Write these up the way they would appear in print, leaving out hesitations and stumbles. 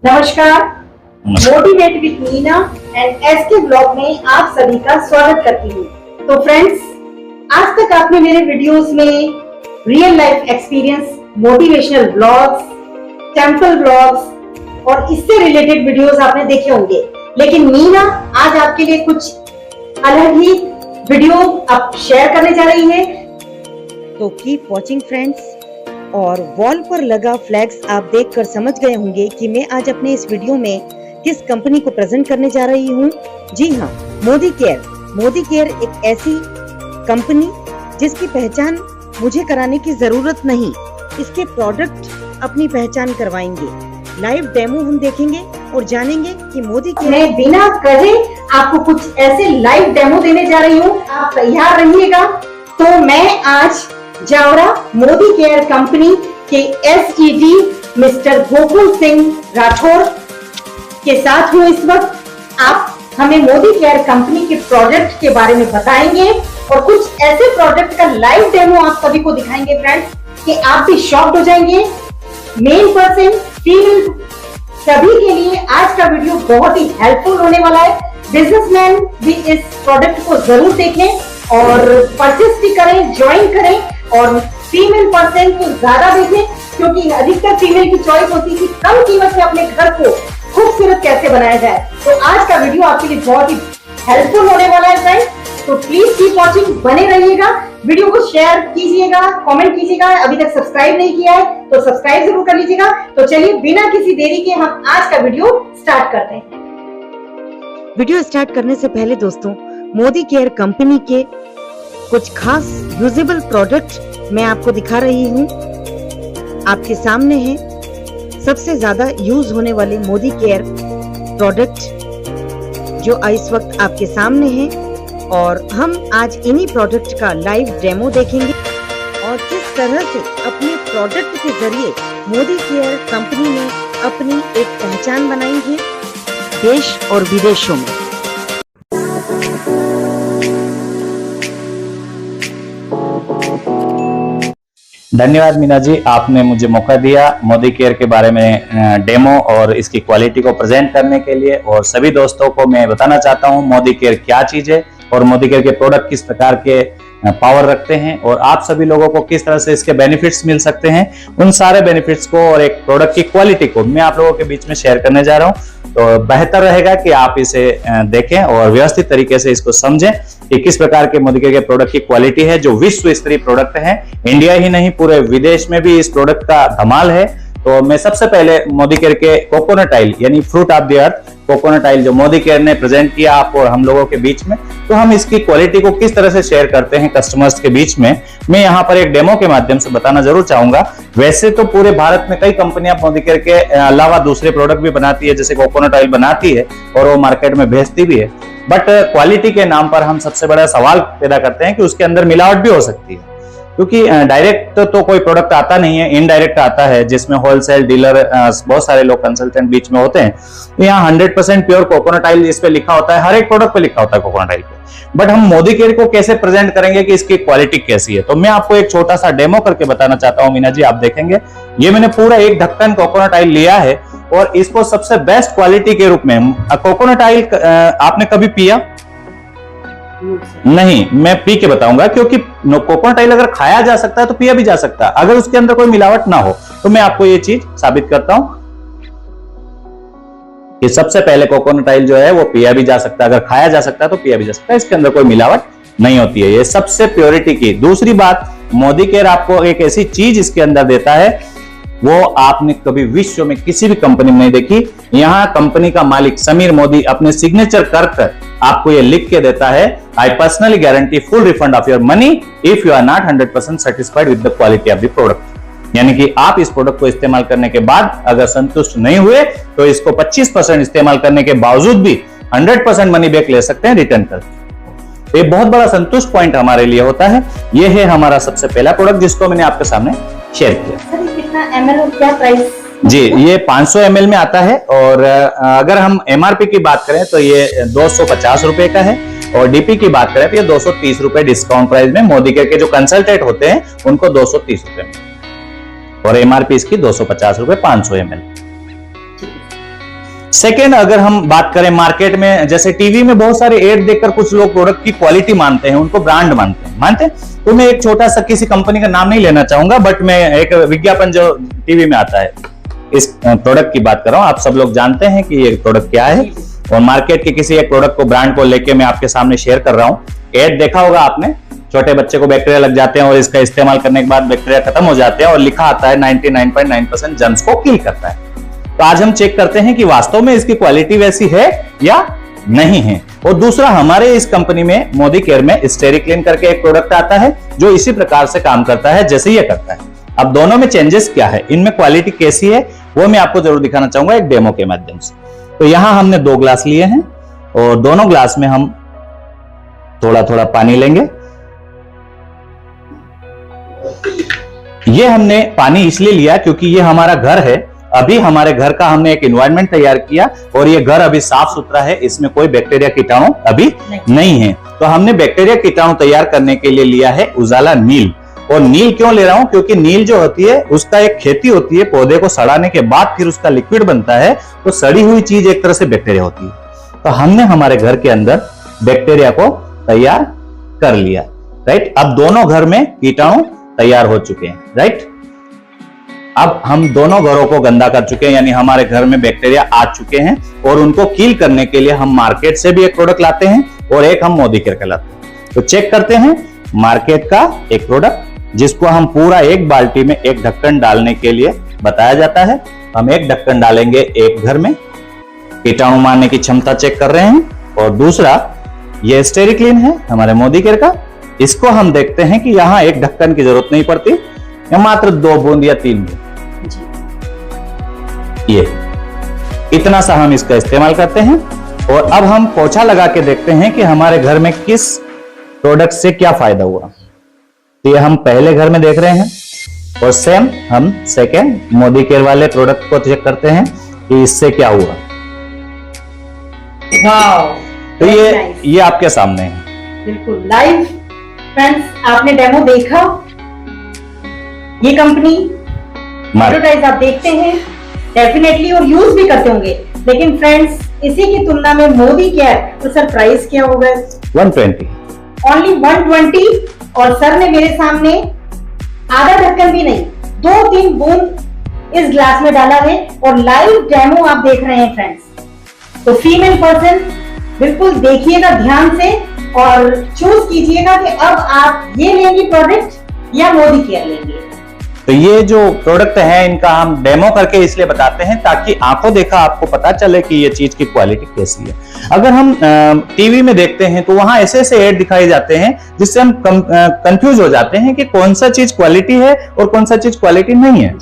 नमस्कार, motivate with Meena and SK blog में आप सभी का स्वागत करती हूँ। तो फ्रेंड्स, आज तक आपने मेरे वीडियोस में real life experience, motivational blogs, temple blogs और इससे रिलेटेड वीडियोस आपने देखे होंगे, लेकिन मीना आज आपके लिए कुछ अलग ही वीडियो अब शेयर करने जा रही है। तो कीप वॉचिंग फ्रेंड्स। और वॉल पर लगा फ्लैग्स आप देखकर समझ गए होंगे कि मैं आज अपने इस वीडियो में किस कंपनी को प्रेजेंट करने जा रही हूँ। जी हाँ, मोदी केयर। मोदी केयर एक ऐसी कंपनी जिसकी पहचान मुझे कराने की जरूरत नहीं, इसके प्रोडक्ट अपनी पहचान करवाएंगे। लाइव डेमो हम देखेंगे और जानेंगे कि मोदी केयर। मैं बिना कहे आपको कुछ ऐसे लाइव डेमो देने जा रही हूँ, आप तैयार रहिएगा। तो मैं आज जावरा मोदी केयर कंपनी के एसईडी मिस्टर गोकुल सिंह राठौर के साथ हूँ इस वक्त। आप हमें मोदी केयर कंपनी के प्रोडक्ट के बारे में बताएंगे और कुछ ऐसे प्रोडक्ट का लाइव डेमो आप सभी को दिखाएंगे फ्रेंड्स कि आप भी शॉक्ड हो जाएंगे। मेन पर्सन फीमेल सभी के लिए आज का वीडियो बहुत ही हेल्पफुल होने वाला है। बिजनेसमैन भी इस प्रोडक्ट को जरूर देखें और परचेस भी करें, ज्वाइन करें। और फीमेल पर्सन को ज्यादा देखें, क्योंकि अधिकतर फीमेल की चॉइस होती है कि कम कीमत में अपने घर को खूबसूरत कैसे बनाया जाए। तो आज का वीडियो आपके लिए बहुत ही हेल्पफुल होने वाला है फ्रेंड्स। तो प्लीज कीप वॉचिंग, बने रहिएगा, वीडियो को शेयर कीजिएगा, कमेंट कीजिएगा। अभी तक सब्सक्राइब नहीं किया है तो सब्सक्राइब जरूर कर लीजिएगा। तो चलिए बिना किसी देरी के हम आज का वीडियो स्टार्ट करते हैं। वीडियो स्टार्ट करने से पहले दोस्तों, मोदी केयर कंपनी के कुछ खास यूजेबल प्रोडक्ट मैं आपको दिखा रही हूँ। आपके सामने है सबसे ज्यादा यूज होने वाले मोदी केयर प्रोडक्ट जो इस वक्त आपके सामने है, और हम आज इन्हीं प्रोडक्ट का लाइव डेमो देखेंगे और किस तरह से अपने प्रोडक्ट के जरिए मोदी केयर कंपनी ने अपनी एक पहचान बनाई है देश और विदेशों में। धन्यवाद मीना जी, आपने मुझे मौका दिया मोदी केयर के बारे में डेमो और इसकी क्वालिटी को प्रेजेंट करने के लिए। और सभी दोस्तों को मैं बताना चाहता हूं मोदी केयर क्या चीज है और मोदी केयर के प्रोडक्ट किस प्रकार के पावर रखते हैं और आप सभी लोगों को किस तरह से इसके बेनिफिट्स मिल सकते हैं। उन सारे बेनिफिट्स को और एक प्रोडक्ट की क्वालिटी को मैं आप लोगों के बीच में शेयर करने जा रहा हूं। तो बेहतर रहेगा कि आप इसे देखें और व्यवस्थित तरीके से इसको समझें कि किस प्रकार के मोदी केयर के प्रोडक्ट की क्वालिटी है, जो विश्व स्तरीय प्रोडक्ट है। इंडिया ही नहीं, पूरे विदेश में भी इस प्रोडक्ट का धमाल है। तो मैं सबसे पहले मोदी केयर के कोकोनट ऑयल यानी fruit of the earth coconut oil जो मोदी केयर ने प्रेजेंट किया आप और हम लोगों के बीच में, तो हम इसकी क्वालिटी को किस तरह से शेयर करते हैं कस्टमर्स के बीच में, मैं यहाँ पर एक डेमो के माध्यम से बताना जरूर चाहूंगा। वैसे तो पूरे भारत में कई कंपनियां मोदी केयर के अलावा दूसरे प्रोडक्ट भी बनाती है, जैसे कोकोनट ऑयल बनाती है और वो मार्केट में भेजती भी है, बट क्वालिटी के नाम पर हम सबसे बड़ा सवाल पैदा करते हैं कि उसके अंदर मिलावट भी हो सकती है। क्योंकि डायरेक्ट तो कोई प्रोडक्ट आता नहीं है, इनडायरेक्ट आता है, जिसमें होलसेल डीलर बहुत सारे लोग कंसल्टेंट बीच में होते हैं। तो यहाँ 100% प्योर कोकोनट ऑयल इस पे लिखा होता है, हर एक प्रोडक्ट पे लिखा होता है कोकोनट ऑयल पे। बट हम मोदी केयर को कैसे प्रेजेंट करेंगे कि इसकी क्वालिटी कैसी है, तो मैं आपको एक छोटा सा डेमो करके बताना चाहता हूँ मीना जी। आप देखेंगे ये मैंने पूरा एक ढक्कन कोकोनट ऑयल लिया है और इसको सबसे बेस्ट क्वालिटी के रूप में कोकोनट ऑयल आपने कभी पिया नहीं, मैं पी के बताऊंगा, क्योंकि कोकोनट ऑयल अगर खाया जा सकता है तो पिया भी जा सकता है अगर उसके अंदर कोई मिलावट ना हो। तो मैं आपको ये चीज साबित करता हूं कि सबसे पहले कोकोनट ऑयल जो है वो पिया भी जा सकता है, अगर खाया जा सकता है तो पिया भी जा सकता है, इसके अंदर कोई मिलावट नहीं होती है। ये सबसे प्योरिटी की। दूसरी बात, मोदी केयर आपको एक ऐसी चीज इसके अंदर देता है वो आपने कभी विश्व में किसी भी कंपनी में नहीं देखी। यहाँ कंपनी का मालिक समीर मोदी अपने सिग्नेचर कर आपको ये लिख के देता है, I personally guarantee full refund of your money if you are not 100% satisfied with the quality of the product. यानी कि आप इस प्रोडक्ट को इस्तेमाल करने के बाद अगर संतुष्ट नहीं हुए तो इसको 25% इस्तेमाल करने के बावजूद भी 100% मनी बैक ले सकते हैं रिटर्न करके। ये बहुत बड़ा संतुष्ट पॉइंट हमारे लिए होता है। ये है हमारा सबसे पहला प्रोडक्ट जिसको मैंने आपके सामने शेयर किया। कितना ml और क्या प्राइस? जी, ये 500 ml में आता है और अगर हम MRP की बात करें तो ये 250 रुपए का है और डीपी की बात करें तो ये 230 रुपए डिस्काउंट प्राइस में। मोदी केयर के जो कंसल्टेंट होते हैं उनको 230 रुपए में। और एमआरपी इसकी 250 रुपए 500 ml। सेकेंड, अगर हम बात करें मार्केट में, जैसे टीवी में बहुत सारे एड देखकर कुछ लोग प्रोडक्ट की क्वालिटी मानते हैं, उनको ब्रांड मानते हैं। तो मैं एक छोटा सा किसी कंपनी का नाम नहीं लेना चाहूंगा, बट मैं एक विज्ञापन जो टीवी में आता है इस प्रोडक्ट की बात कर रहा हूं। आप सब लोग जानते हैं कि ये प्रोडक्ट क्या है, और मार्केट के किसी एक प्रोडक्ट को, ब्रांड को लेके मैं आपके सामने शेयर कर रहा हूं। एड देखा होगा आपने, छोटे बच्चे को बैक्टीरिया लग जाते हैं और इसका इस्तेमाल करने के बाद बैक्टीरिया खत्म हो जाते हैं, और लिखा आता है 99.9% जर्म्स को किल करता है। तो आज हम चेक करते हैं कि वास्तव में इसकी क्वालिटी वैसी है या नहीं है। और दूसरा, हमारे इस कंपनी में मोदी केयर में स्टेरिक्लीन करके एक प्रोडक्ट आता है जो इसी प्रकार से काम करता है जैसे ये करता है। अब दोनों में चेंजेस क्या है, इनमें क्वालिटी कैसी है, वो मैं आपको जरूर दिखाना चाहूंगा एक डेमो के माध्यम से। तो यहां हमने 2 ग्लास लिए हैं और दोनों ग्लास में हम थोड़ा थोड़ा पानी लेंगे। ये हमने पानी इसलिए लिया क्योंकि ये हमारा घर है। अभी हमारे घर का हमने एक एनवायरनमेंट तैयार किया और ये घर अभी साफ सुथरा है, इसमें कोई बैक्टीरिया कीटाणु अभी नहीं है। तो हमने बैक्टीरिया कीटाणु तैयार करने के लिए लिया है उजाला नील। और नील क्यों ले रहा हूं, क्योंकि नील जो होती है उसका एक खेती होती है, पौधे को सड़ाने के बाद फिर उसका लिक्विड बनता है, तो सड़ी हुई चीज एक तरह से बैक्टीरिया होती है। तो हमने हमारे घर के अंदर बैक्टीरिया को तैयार कर लिया, राइट। अब दोनों घर में कीटाणु तैयार हो चुके हैं, राइट। अब हम दोनों घरों को गंदा कर चुके हैं, यानी हमारे घर में बैक्टीरिया आ चुके हैं, और उनको किल करने के लिए हम मार्केट से भी एक प्रोडक्ट लाते हैं और एक हम मोदी केयर का लाते हैं। तो चेक करते हैं मार्केट का एक प्रोडक्ट जिसको हम पूरा एक बाल्टी में एक ढक्कन डालने के लिए बताया जाता है। हम एक ढक्कन डालेंगे एक घर में, कीटाणु मारने की क्षमता चेक कर रहे हैं। और दूसरा, ये स्टेरिक्लीन है हमारे मोदी केयर का, इसको हम देखते हैं कि यहां एक ढक्कन की जरूरत नहीं पड़ती, या मात्र 2 बूंद या 3 बूंद, ये इतना सा हम इसका इस्तेमाल करते हैं। और अब हम पोछा लगा के देखते हैं कि हमारे घर में किस प्रोडक्ट से क्या फायदा हुआ। तो ये हम पहले घर में देख रहे हैं, और सेम हम सेकेंड मोदी केयर वाले प्रोडक्ट को चेक करते हैं कि इससे क्या हुआ। वाओ, तो ये आपके सामने है, बिल्कुल लाइव। फ्रेंड्स, आपने डेमो देखा, ये कंपनी एडवर्टाइज आप देखते हैं डेफिनेटली और यूज भी करते होंगे, लेकिन फ्रेंड्स इसी की तुलना में मोदी केयर तो सर प्राइस क्या होगा? 120, ओनली 120। और सर ने मेरे सामने आधा ढक्कन भी नहीं, 2-3 बूंद इस ग्लास में डाला है, और लाइव डेमो आप देख रहे हैं फ्रेंड्स। तो फीमेल पर्सन बिल्कुल देखिएगा ध्यान से और चूज कीजिएगा कि अब आप ये लेंगे प्रोडक्ट या मोदी केयर लेंगे। तो ये जो प्रोडक्ट है इनका हम डेमो करके इसलिए बताते हैं ताकि आंखों देखा आपको पता चले कि ये चीज की क्वालिटी कैसी है। अगर हम टीवी में देखते हैं तो वहां ऐसे ऐसे ऐड दिखाए जाते हैं जिससे हम कंफ्यूज हो जाते हैं कि कौन सा चीज क्वालिटी है और कौन सा चीज क्वालिटी नहीं है।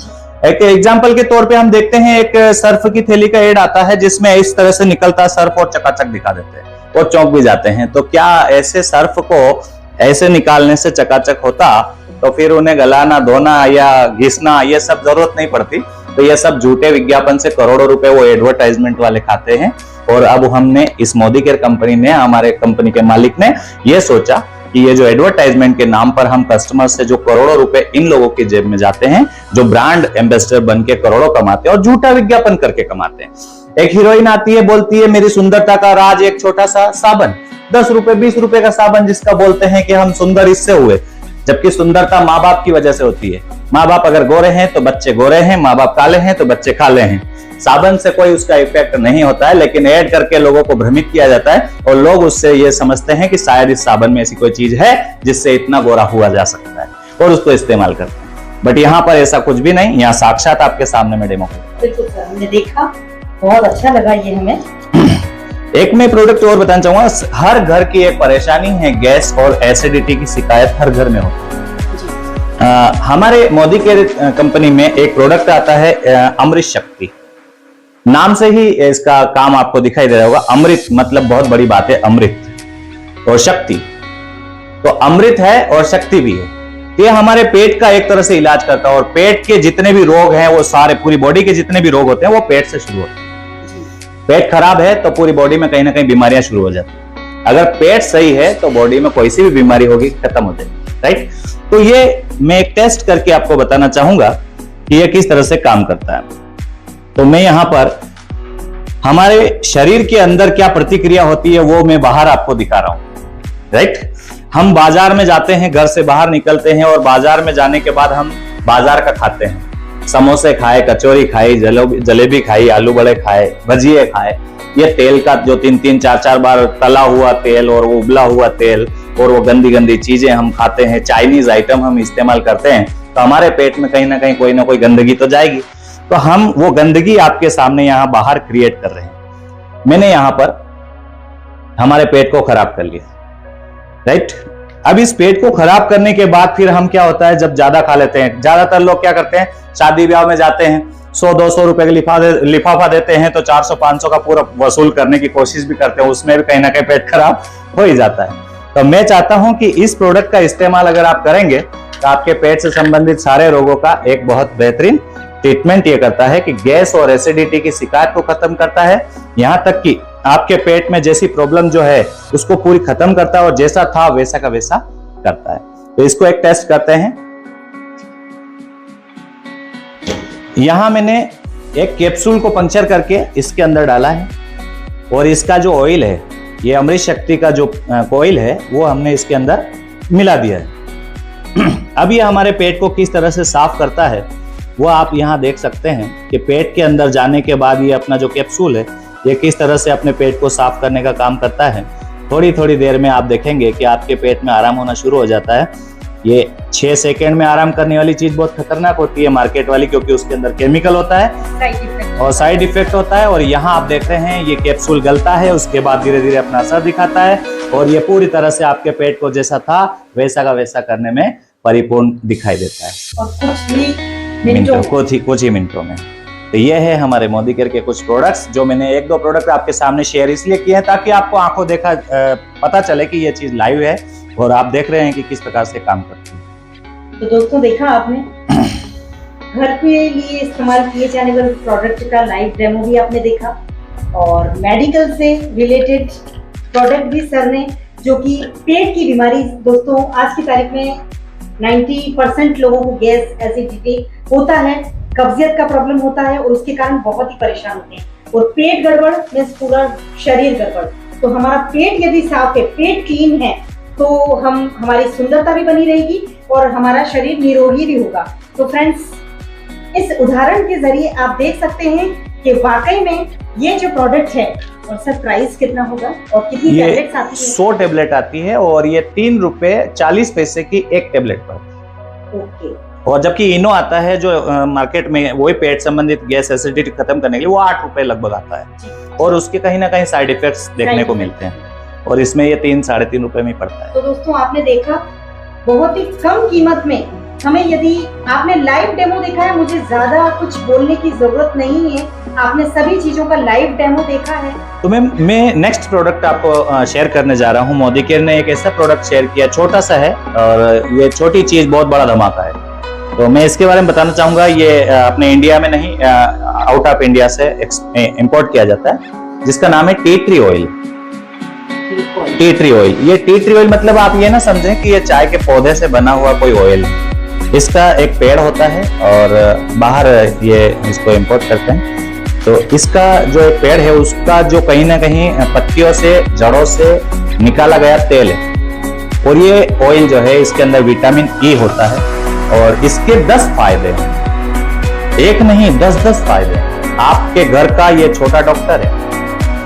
एक एग्जाम्पल के तौर पे हम देखते हैं एक सर्फ की थैली का एड आता है जिसमें इस तरह से निकलता सर्फ और चकाचक दिखा देते हैं और चौंक भी जाते हैं। तो क्या ऐसे सर्फ को ऐसे निकालने से चकाचक होता, तो फिर उन्हें गलाना, धोना या घिसना ये सब जरूरत नहीं पड़ती। तो ये सब झूठे विज्ञापन से करोड़ों रुपए वो एडवर्टाइजमेंट वाले खाते हैं। और अब हमने इस मोदी केयर कंपनी ने, हमारे कंपनी के मालिक ने ये सोचा कि ये जो एडवर्टाइजमेंट के नाम पर हम कस्टमर से जो करोड़ों रुपए इन लोगों की जेब में जाते हैं, जो ब्रांड एम्बेसडर बन के करोड़ों कमाते हैं और झूठा विज्ञापन करके कमाते हैं। एक हीरोइन आती है, बोलती है मेरी सुंदरता का राज एक छोटा सा साबन, 10 रुपए 20 रुपए का साबन जिसका बोलते हैं कि हम सुंदर इससे हुए, जबकि सुंदरता माँ बाप की वजह से होती है। माँ बाप अगर गोरे हैं तो बच्चे गोरे हैं, माँ बाप काले हैं तो बच्चे काले हैं। साबन से कोई उसका इफेक्ट नहीं होता है, लेकिन ऐड करके लोगों को भ्रमित किया जाता है और लोग उससे ये समझते हैं कि शायद इस साबन में ऐसी कोई चीज है जिससे इतना गोरा हुआ जा सकता है और उसको इस्तेमाल करते हैं। बट यहाँ पर ऐसा कुछ भी नहीं, यहाँ साक्षात आपके सामने में डेमो बिल्कुल सर, हमने देखा, बहुत अच्छा लगा ये हमें। एक मैं प्रोडक्ट और बताना चाहूंगा, हर घर की एक परेशानी है, गैस और एसिडिटी की शिकायत हर घर में होती है। हमारे मोदी केयर कंपनी में एक प्रोडक्ट आता है अमृत शक्ति, नाम से ही इसका काम आपको दिखाई दे रहा होगा। अमृत मतलब बहुत बड़ी बात है, अमृत और शक्ति। तो अमृत है और शक्ति भी है। ये हमारे पेट का एक तरह से इलाज करता है और पेट के जितने भी रोग हैं वो सारे, पूरी बॉडी के जितने भी रोग होते हैं वो पेट से शुरू होते हैं। पेट खराब है तो पूरी बॉडी में कहीं ना कहीं बीमारियां शुरू हो जाती हैं। अगर पेट सही है तो बॉडी में कोई सी भी बीमारी होगी खत्म हो जाएगी, राइट। तो ये मैं एक टेस्ट करके आपको बताना चाहूंगा कि ये किस तरह से काम करता है। तो मैं यहाँ पर हमारे शरीर के अंदर क्या प्रतिक्रिया होती है वो मैं बाहर आपको दिखा रहा हूं। राइट, हम बाजार में जाते हैं, घर से बाहर निकलते हैं और बाजार में जाने के बाद हम बाजार का खाते हैं। समोसे खाए, कचौरी खाई, जलेबी खाई, आलू बड़े खाए, भजिए खाए। ये तेल का जो 3-3, 4-4 बार तला हुआ तेल और वो उबला हुआ तेल और वो गंदी गंदी चीजें हम खाते हैं, चाइनीज आइटम हम इस्तेमाल करते हैं, तो हमारे पेट में कहीं ना कोई गंदगी तो जाएगी। तो हम वो गंदगी आपके सामने यहाँ बाहर क्रिएट कर रहे हैं। मैंने यहाँ पर हमारे पेट को खराब कर लिया। राइट, अब इस पेट को खराब करने के बाद फिर हम क्या होता है, जब ज्यादा खा लेते हैं, ज्यादातर लोग क्या करते हैं, शादी ब्याह में जाते हैं, 100-200 रुपए का लिफाफा देते हैं, तो 400-500 का पूरा वसूल करने की कोशिश भी करते हैं, उसमें भी कहीं ना कहीं पेट खराब हो ही जाता है। तो मैं चाहता हूं कि इस प्रोडक्ट का इस्तेमाल अगर आप करेंगे तो आपके पेट से संबंधित सारे रोगों का एक बहुत बेहतरीन ट्रीटमेंट ये करता है कि गैस और एसिडिटी की शिकायत को खत्म करता है, यहां तक कि आपके पेट में जैसी प्रॉब्लम जो है उसको पूरी खत्म करता है और जैसा था वैसा का वैसा करता है। तो इसको एक टेस्ट करते हैं। यहां मैंने एक कैप्सूल को पंक्चर करके इसके अंदर डाला है और इसका जो ऑयल है, ये अमृत शक्ति का जो ऑयल है वो हमने इसके अंदर मिला दिया है। अब ये हमारे पेट को किस तरह से साफ करता है वो आप यहाँ देख सकते हैं कि पेट के अंदर जाने के बाद ये अपना जो कैप्सूल है ये किस तरह से अपने पेट को साफ करने का काम करता है। थोड़ी थोड़ी देर में आप देखेंगे कि आपके पेट में आराम होना शुरू हो जाता है। ये 6 सेकंड में आराम करने वाली चीज बहुत खतरनाक होती है मार्केट वाली, क्योंकि उसके अंदर केमिकल होता है और साइड इफेक्ट होता है। और यहाँ आप देख रहे हैं ये कैप्सूल गलता है, उसके बाद धीरे धीरे अपना असर दिखाता है और ये पूरी तरह से आपके पेट को जैसा था वैसा का वैसा करने में परिपूर्ण दिखाई देता है और कुछ ही मिनटों में। तो ये है हमारे मोदी केयर के कुछ प्रोडक्ट्स, जो मैंने 1-2 प्रोडक्ट आपके सामने शेयर इसलिए किए हैं ताकि आपको आंखों देखा पता चले कि ये चीज लाइव है और आप देख रहे हैं कि किस प्रकार से काम करती है। तो दोस्तों देखा आपने, घर के लिए इस्तेमाल किए जाने वाले प्रोडक्ट का लाइव डेमो भी आपने देखा और मेडिकल से रिलेटेड प्रोडक्ट भी सर ने, जो कि पेट की बीमारी, दोस्तों आज की तारीख में 90% लोगों को गैस एसिडिटी होता है, कब्जियत का प्रॉब्लम होता है और उसके कारण बहुत ही परेशान होते हैं। और पेट गड़बड़ में पूरा शरीर गड़बड़। तो हमारा पेट यदि साफ है, पेट क्लीन है, तो हमारी सुंदरता भी बनी रहेगी और हमारा शरीर निरोगी भी होगा। तो फ्रेंड्स, इस उदाहरण के जरिए आप देख सकते हैं कि वाकई में ये जो प्रोडक्ट है, और सर प्राइस कितना होगा और कितनी टैबलेट्स आती है? 100 टैबलेट आती है और ये 3 रुपए 40 पैसे की एक टैबलेट पर। ओके। और जबकि इनो आता है जो मार्केट में वही पेट संबंधित गैस एसिडिटी खत्म करने के लिए, वो 8 रुपए लगभग आता है और उसके कहीं ना कहीं साइड इफेक्ट्स देखने को मिलते हैं और इसमें ये 3-3.5 रुपए में पड़ता है। तो दोस्तों आपने देखा, बहुत ही कम कीमत में हमें, यदि आपने लाइव डेमो देखा है, मुझे ज्यादा कुछ बोलने की जरूरत नहीं है, आपने सभी चीजों का लाइव डेमो देखा है। तो मैं नेक्स्ट प्रोडक्ट आपको शेयर करने जा रहा हूँ। मोदी केयर ने एक ऐसा प्रोडक्ट शेयर किया, छोटा सा है और ये छोटी चीज बहुत बड़ा धमाका है। तो मैं इसके बारे में बताना चाहूंगा। ये अपने इंडिया में नहीं, आउट ऑफ इंडिया से इंपोर्ट किया जाता है, जिसका नाम है tea tree oil. Tea tree oil, ये टी ट्री ऑयल मतलब आप ये ना समझें कि ये चाय के पौधे से बना हुआ कोई ऑयल है। इसका एक पेड़ होता है और बाहर ये इसको इंपोर्ट करते हैं। तो इसका जो एक पेड़ है उसका जो कहीं ना कहीं पत्तियों से, जड़ों से निकाला गया तेल है और ये ऑयल जो है इसके अंदर विटामिन ई होता है और इसके 10 फायदे हैं। एक नहीं, 10 फायदे। आपके घर का ये छोटा डॉक्टर है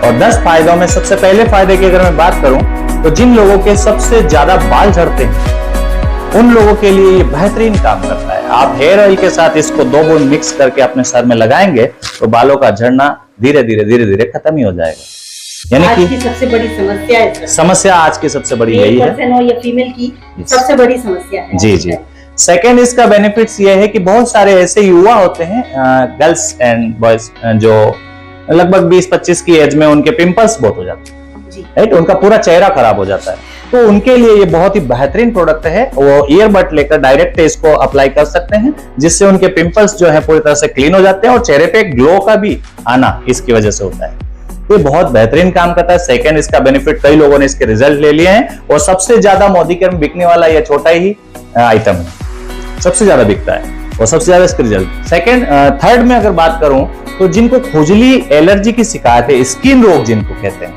और 10 फायदों में सबसे पहले फायदे की अगर मैं बात करूं तो जिन लोगों के सबसे ज्यादा बाल झड़ते हैं उन लोगों के लिए ये बेहतरीन काम करता है। आप हेयर ऑयल के साथ इसको 2 बूंद मिक्स करके अपने सर में लगाएंगे तो बालों का झड़ना धीरे धीरे खत्म ही हो जाएगा। यानी कि सबसे बड़ी समस्या है, समस्या आज की सबसे बड़ी यही है, या फीमेल की सबसे बड़ी समस्या है। जी। सेकेंड, इसका बेनिफिट्स ये है कि बहुत सारे ऐसे युवा होते हैं, गर्ल्स एंड बॉयज, जो लगभग 20-25 की एज में उनके पिंपल्स बहुत हो जाते हैं, राइट, उनका पूरा चेहरा खराब हो जाता है। तो उनके लिए ये बहुत ही बेहतरीन प्रोडक्ट है। वो ईयरबड लेकर डायरेक्ट इसको अप्लाई कर सकते हैं, जिससे उनके पिंपल्स जो है पूरी तरह से क्लीन हो जाते हैं और चेहरे पे ग्लो का भी आना इसकी वजह से होता है। ये बहुत बेहतरीन काम करता है। सेकंड, इसका बेनिफिट कई लोगों ने इसके रिजल्ट ले लिए हैं और सबसे ज्यादा मोदी केयर में बिकने वाला ये छोटा ही आइटम है, सबसे ज्यादा बिकता है। और सबसे ज्यादा इसके रिजल्ट। सेकंड थर्ड में अगर बात करूं तो जिनको खुजली एलर्जी की शिकायत है, स्किन रोग जिनको कहते हैं,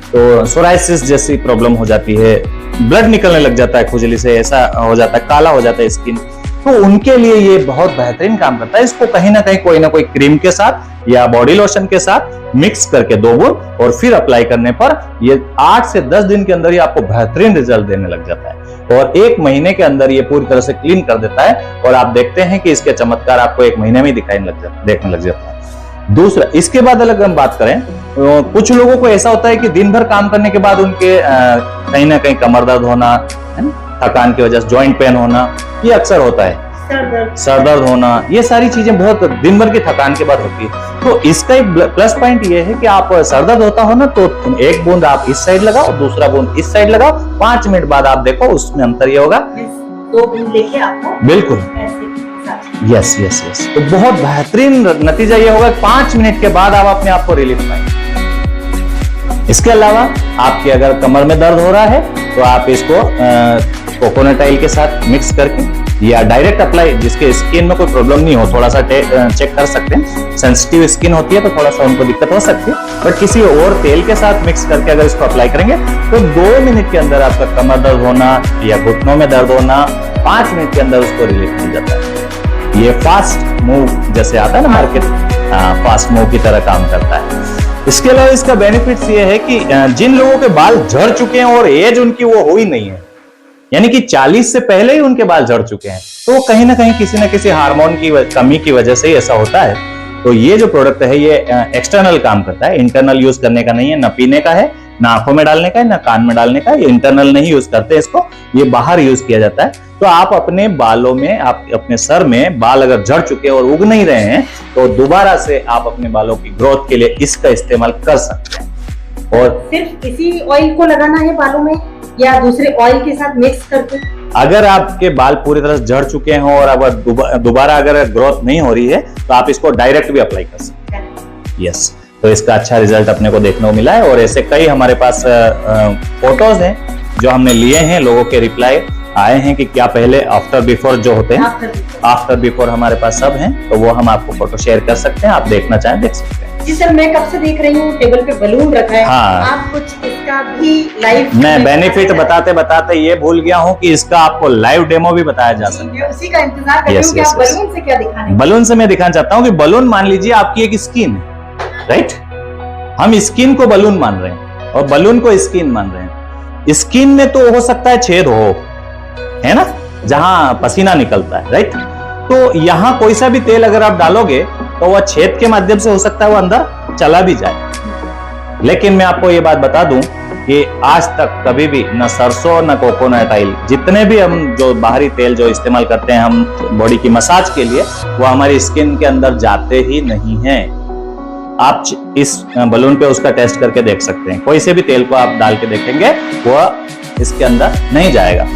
तो सोराइसिस जैसी प्रॉब्लम हो जाती है, ब्लड निकलने लग जाता है खुजली से, ऐसा हो जाता है, काला हो जाता है स्किन, तो उनके लिए ये बहुत बेहतरीन काम करता है। इसको कहीं ना कहीं कोई ना कोई क्रीम के साथ या बॉडी लोशन के साथ मिक्स करके 2 बूंद और फिर अप्लाई करने पर ये 8 से 10 दिन के अंदर ही आपको बेहतरीन रिजल्ट देने लग जाता है और 1 महीने के अंदर ये पूरी तरह से क्लीन कर देता है और आप देखते हैं कि इसके चमत्कार आपको 1 महीने में देखने लग जाता है। दूसरा, इसके बाद अगर हम बात करें तो कुछ लोगों को ऐसा होता है कि दिन भर काम करने के बाद उनके कहीं ना कहीं कमर दर्द होना, थकान की वजह से जॉइंट पेन होना, ये अक्सर होता है, सर दर्द होना, ये सारी चीजें बहुत दिन भर की थकान के बाद होती है। तो इसका एक प्लस पॉइंट ये है कि आप सर दर्द होता हो ना तो 1 बूंद आप इस साइड लगाओ, दूसरा बूंद इस साइड लगाओ, 5 मिनट बाद आप देखो उसमें अंतर ये होगा। 2 बूंद लेके आपको बिल्कुल यस यस यस, तो बहुत बेहतरीन नतीजा ये होगा 5 मिनट के बाद आप अपने आप को रिलीफ पाएंगे। इसके अलावा आपके अगर कमर में दर्द हो रहा है तो आप इसको कोकोनट ऑयल के साथ मिक्स करके या डायरेक्ट अप्लाई, जिसके स्किन में कोई प्रॉब्लम नहीं हो, थोड़ा सा चेक कर सकते हैं, सेंसिटिव स्किन होती है तो थोड़ा सा उनको दिक्कत हो सकती है, बट किसी और तेल के साथ मिक्स करके अगर इसको अप्लाई करेंगे तो 2 मिनट के अंदर आपका कमर दर्द होना या घुटनों में दर्द होना 5 मिनट के अंदर उसको रिलीफ मिल जाता है। ये फास्ट मूव जैसे आता है ना मार्केट, फास्ट मूव की तरह काम करता है। इसके अलावा इसका बेनिफिट्स ये है कि जिन लोगों के बाल झड़ चुके हैं और एज उनकी वो हुई नहीं है, यानी कि 40 से पहले ही उनके बाल झड़ चुके हैं, तो कहीं ना कहीं किसी न किसी हार्मोन की कमी की वजह से ऐसा होता है। तो ये जो प्रोडक्ट है ये एक्सटर्नल काम करता है, इंटरनल यूज करने का नहीं है, ना पीने का है, ना आंखों में डालने का है, ना कान में डालने का है, ये इंटरनल नहीं यूज करते इसको, ये बाहर यूज किया जाता है। तो आप अपने बालों में, आप अपने सर में बाल अगर झड़ चुके और उग नहीं रहे हैं तो दोबारा से आप अपने बालों की ग्रोथ के लिए इसका इस्तेमाल कर सकते हैं। और सिर्फ इसी ऑयल को लगाना है बालों में या दूसरे ऑयल के साथ मिक्स करके? अगर आपके बाल पूरी तरह से झड़ चुके हैं और अगर दोबारा अगर ग्रोथ नहीं हो रही है तो आप इसको डायरेक्ट भी अप्लाई कर सकते हैं। यस, तो इसका अच्छा रिजल्ट अपने को देखने को मिला है और ऐसे कई हमारे पास फोटोज हैं जो हमने लिए हैं, लोगों के रिप्लाई आए हैं कि क्या पहले आफ्टर बिफोर जो होते हैं, आफ्टर बिफोर हमारे पास सब हैं, तो वो हम आपको फोटो शेयर कर सकते हैं, आप देखना चाहें देख सकते हैं। जी सर, मैं कब से देख रही हूँ टेबल पे बलून रखा है। हाँ, आप कुछ इसका भी लाइव, मैं बेनिफिट बताते बताते ये भूल गया हूँ कि इसका आपको लाइव डेमो भी बताया जा सकता है। उसी का इंतजार कर रही हूँ कि आप बलून से क्या दिखाने। बलून से मैं दिखाना चाहता हूँ कि बलून मान लीजिए आपकी एक स्किन है, राइट, हम स्किन को बलून मान रहे हैं और बलून को स्किन मान रहे हैं। स्किन में तो हो सकता है छेद हो, है ना, जहां पसीना निकलता है, राइट, तो यहां कोई सा भी तेल अगर आप डालोगे तो वह छेद के माध्यम से हो सकता है वो अंदर चला भी जाए। लेकिन मैं आपको ये बात बता दूं कि आज तक कभी भी न सरसों न कोकोनट ऑयल, जितने भी हम जो बाहरी तेल जो इस्तेमाल करते हैं हम बॉडी की मसाज के लिए, वो हमारी स्किन के अंदर जाते ही नहीं हैं। आप इस बलून पे उसका टेस्ट करके देख सकते हैं, कोई से भी तेल को आप डाल के देखेंगे वह इसके अंदर नहीं जाएगा।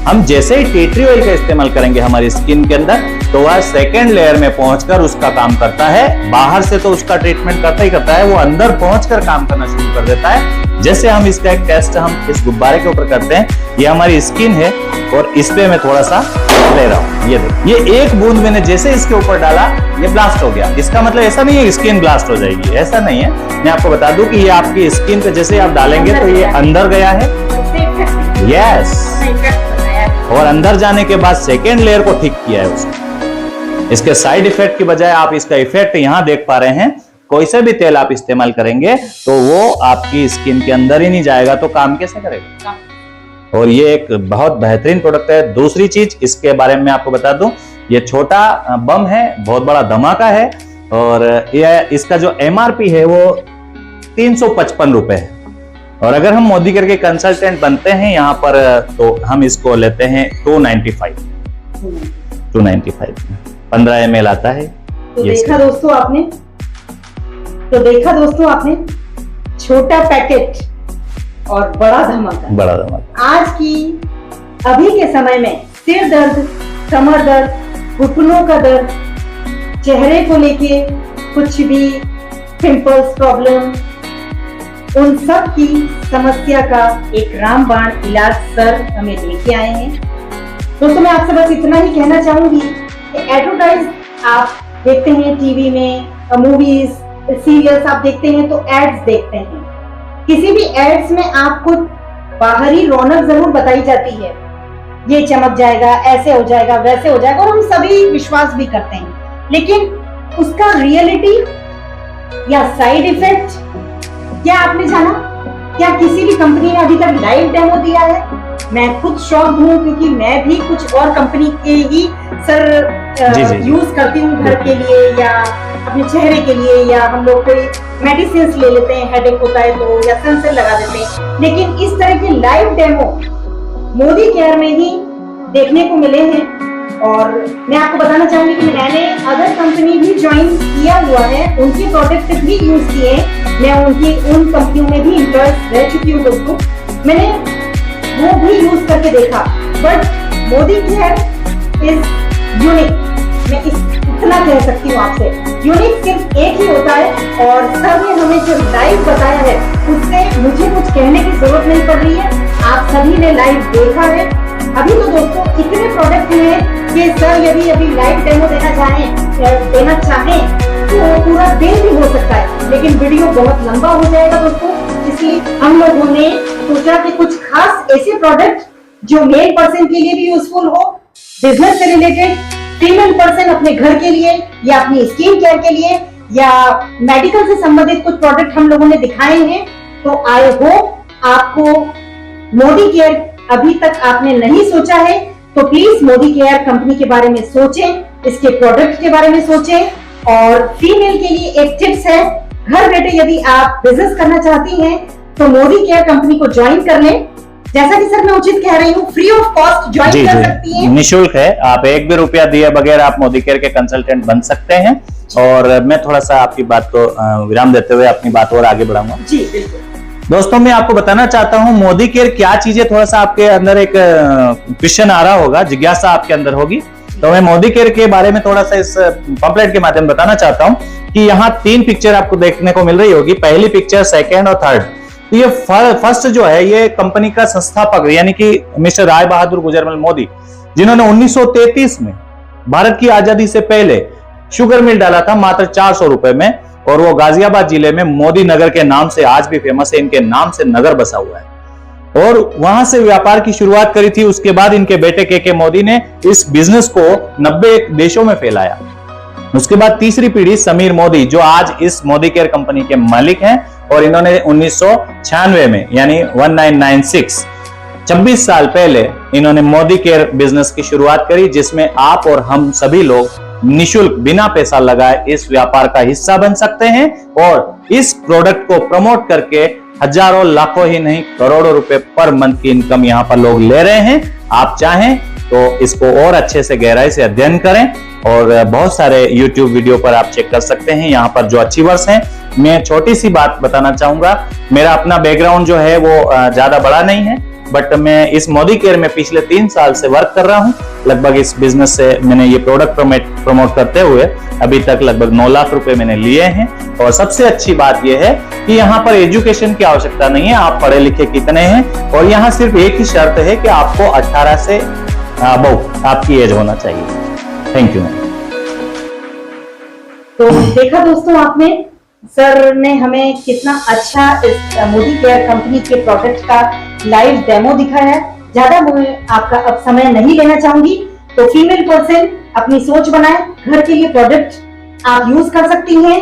हम जैसे ही टी ट्री ऑयल का इस्तेमाल करेंगे हमारी स्किन के अंदर तो वह सेकेंड लेयर में पहुंचकर उसका काम करता है। बाहर से तो उसका ट्रीटमेंट करता ही करता है, वो अंदर पहुंचकर काम करना शुरू कर देता है। जैसे हम इसका एक टेस्ट हम इस गुब्बारे के ऊपर करते हैं, ये हमारी स्किन है और इस पे मैं थोड़ा सा ले रहा हूँ, ये देखो, ये 1 बूंद मैंने जैसे इसके ऊपर डाला ये ब्लास्ट हो गया। इसका मतलब ऐसा नहीं है स्किन ब्लास्ट हो जाएगी, ऐसा नहीं है। मैं आपको बता दूं कि ये आपकी स्किन पे जैसे आप डालेंगे तो ये अंदर गया है, यस, और अंदर जाने के बाद सेकेंड लेयर को ठीक किया है उसने। इसके साइड इफेक्ट की बजाय आप इसका इफेक्ट यहां देख पा रहे हैं। कोई से भी तेल आप इस्तेमाल करेंगे तो वो आपकी स्किन के अंदर ही नहीं जाएगा तो काम कैसे करेगा। और ये एक बहुत बेहतरीन प्रोडक्ट है। दूसरी चीज इसके बारे में आपको बता दूं, ये छोटा बम है, बहुत बड़ा धमाका है और ये इसका जो MRP है वो 355 रुपए है। और अगर हम मोदी केयर के कंसल्टेंट बनते हैं यहाँ पर तो हम इसको लेते हैं 295 15 ml आता है। तो देखा दोस्तों आपने छोटा पैकेट और बड़ा धमाका। आज की अभी के समय में सिर दर्द, कमर दर्द, घुटनों का दर्द, चेहरे को लेके कुछ भी पिंपल्स प्रॉब्लम, उन सब की समस्या का एक रामबाण इलाज सर हमें लेके आए हैं। दोस्तों मैं आपसे बस इतना ही कहना चाहूंगी एडवर्टाइज आप देखते हैं टीवी में, मूवीज, सीरियल्स आप देखते हैं तो एड्स देखते हैं। किसी भी एड्स में आपको बाहरी रौनक जरूर बताई जाती है, ये चमक जाएगा, ऐसे हो जाएगा, वैसे हो जाएगा, और हम सभी विश्वास भी करते हैं, लेकिन उसका रियलिटी या साइड इफेक्ट क्या आपने जाना? क्या किसी भी कंपनी ने अभी तक लाइव डेमो दिया है? मैं खुद शॉक हूँ क्योंकि मैं भी कुछ और कंपनी के ही सर यूज करती हूँ घर के लिए या अपने चेहरे के लिए, या हम लोग कोई मेडिसिन ले लेते हैं, हेडेक होता है तो, या सनसेट लगा देते हैं, लेकिन इस तरह के लाइव डेमो मोदी केयर में ही देखने को मिले हैं। और मैं आपको बताना चाहूंगी कि मैंने अदर कंपनी भी ज्वाइन किया हुआ है, उनके प्रोडक्ट भी यूज किए, मैं उन कंपनियों में भी इंटरेस्ट रह चुकी हूँ दोस्तों, मैंने वो भी यूज करके देखा, but Modi care is unique. मैं इतना कह सकती हूँ आपसे, यूनिक सिर्फ एक ही होता है, और सर ने हमें जो लाइव बताया है उससे मुझे कुछ कहने की जरूरत नहीं पड़ रही है, आप सभी ने लाइव देखा है। अभी तो दोस्तों इतने प्रोडक्ट हैं कि सर यदि अभी लाइव डेमो देना चाहें तो पूरा दिन भी हो सकता है, लेकिन वीडियो बहुत लंबा हो जाएगा दोस्तों, इसलिए हम लोगों ने सोचा कि कुछ खास ऐसे प्रोडक्ट जो मेल पर्सन के लिए भी यूजफुल हो, बिजनेस से रिलेटेड, फीमेल पर्सन अपने घर के लिए या अपनी स्किन केयर के लिए, या मेडिकल से संबंधित कुछ प्रोडक्ट हम लोगों ने दिखाए हैं। तो आई होप आपको मोदी केयर अभी तक आपने नहीं सोचा है तो प्लीज मोदी केयर कंपनी के बारे में सोचें, इसके प्रोडक्ट के बारे में सोचें। और फीमेल के लिए एक टिप्स है, घर बैठे यदि आप बिजनेस करना चाहती हैं तो मोदी केयर कंपनी को ज्वाइन कर लें। जैसा कि सर मैं उचित कह रही हूँ, फ्री ऑफ कॉस्ट ज्वाइन कर सकती हैं, निःशुल्क है, आप एक भी रुपया दिए बगैर आप मोदी केयर के कंसल्टेंट बन सकते हैं। और मैं थोड़ा सा आपकी बात को विराम देते हुए अपनी बात और आगे बढ़ाऊंगा। जी बिल्कुल दोस्तों, मैं आपको बताना चाहता हूं मोदी केयर क्या चीज है। थोड़ा सा आपके अंदर एक क्वेश्चन आ रहा होगा, जिज्ञासा आपके अंदर होगी, तो मैं मोदी केयर के बारे में थोड़ा सा इस पंपलेट के माध्यम बताना चाहता हूं कि यहाँ 3 पिक्चर आपको देखने को मिल रही होगी, पहली पिक्चर, सेकेंड और थर्ड। तो ये फर्स्ट जो है ये कंपनी का संस्थापक यानी कि मिस्टर राय बहादुर गुजरमल मोदी, जिन्होंने 1933 में भारत की आजादी से पहले शुगर मिल डाला था मात्र 400 रुपए में, और वो गाजियाबाद जिले में मोदी नगर के नाम से आज भी फेमस है, इनके नाम से नगर बसा हुआ है। और वहां से व्यापार की शुरुआत करी थी। उसके बाद इनके बेटे के मोदी ने इस बिजनेस को 90 देशों में फैलाया। उसके बाद तीसरी पीढ़ी समीर मोदी, जो आज इस मोदी केयर कंपनी के मालिक हैं, और इन्होंने 1996 में यानी 1996 26 साल पहले इन्होंने मोदी केयर बिजनेस की शुरुआत करी, जिसमें आप और हम सभी लोग निशुल्क बिना पैसा लगाए इस व्यापार का हिस्सा बन सकते हैं, और इस प्रोडक्ट को प्रमोट करके हजारों लाखों ही नहीं करोड़ों रुपए पर मंथ की इनकम यहाँ पर लोग ले रहे हैं। आप चाहें तो इसको और अच्छे से गहराई से अध्ययन करें, और बहुत सारे YouTube वीडियो पर आप चेक कर सकते हैं यहाँ पर जो अचीवर्स हैं। मैं छोटी सी बात बताना चाहूंगा, मेरा अपना बैकग्राउंड जो है वो ज्यादा बड़ा नहीं है, बट मैं इस मोदी केयर में पिछले 3 साल से वर्क कर रहा हूं। लगभग इस बिजनेस से मैंने ये प्रोडक्ट प्रमोट करते हुए अभी तक लगभग 9 लाख रुपए मैंने लिए हैं। और सबसे अच्छी बात यह है कि यहाँ पर एजुकेशन की आवश्यकता नहीं है, आप पढ़े लिखे कितने हैं, और यहाँ सिर्फ एक ही शर्त है कि आपको 18 से अबव आपकी एज होना चाहिए। Thank you. तो देखा दोस्तों आपने, सर ने हमें कितना अच्छा इस मोदी केयर कंपनी के प्रोडक्ट का लाइव डेमो दिखाया। ज्यादा मैं आपका अब समय नहीं लेना चाहूंगी, तो फीमेल पर्सन अपनी सोच बनाए, घर के लिए प्रोडक्ट आप यूज कर सकती हैं,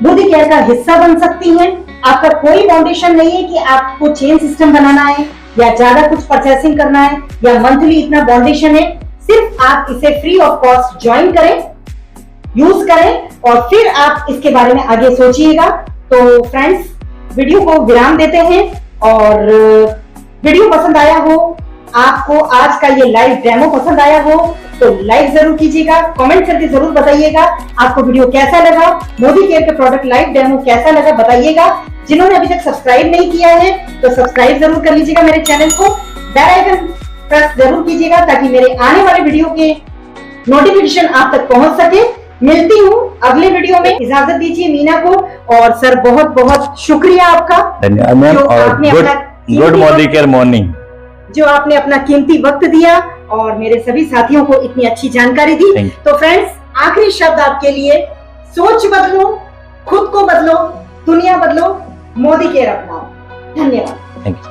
मोदी केयर का हिस्सा बन सकती हैं। आपका कोई फाउंडेशन नहीं है कि आपको चेन सिस्टम बनाना है या ज्यादा कुछ परचेसिंग करना है या मंथली इतना फाउंडेशन है। सिर्फ आप इसे फ्री ऑफ कॉस्ट ज्वाइन करें, यूज करें, और फिर आप इसके बारे में आगे सोचिएगा। तो फ्रेंड्स, वीडियो को विराम देते हैं, और वीडियो पसंद आया हो, आपको आज का ये लाइव डेमो पसंद आया हो तो लाइक जरूर कीजिएगा, कमेंट करके जरूर बताइएगा आपको वीडियो कैसा लगा, मोदी केयर के प्रोडक्ट लाइव डेमो कैसा लगा बताइएगा। जिन्होंने अभी तक सब्सक्राइब नहीं किया है तो सब्सक्राइब जरूर कर लीजिएगा मेरे चैनल को, बेल आइकन प्रेस जरूर कीजिएगा ताकि मेरे आने वाले वीडियो के नोटिफिकेशन आप तक पहुंच सके। मिलती हूँ अगले वीडियो में, इजाजत दीजिए मीना को, और सर बहुत बहुत शुक्रिया आपका। धन्यवाद मैम, और गुड मोदी केयर मॉर्निंग, जो आपने अपना कीमती वक्त दिया और मेरे सभी साथियों को इतनी अच्छी जानकारी दी। Thank तो फ्रेंड्स, आखिरी शब्द आपके लिए, सोच बदलो, खुद को बदलो, दुनिया बदलो, मोदी केयर अपनाओ। धन्यवाद। Thank you.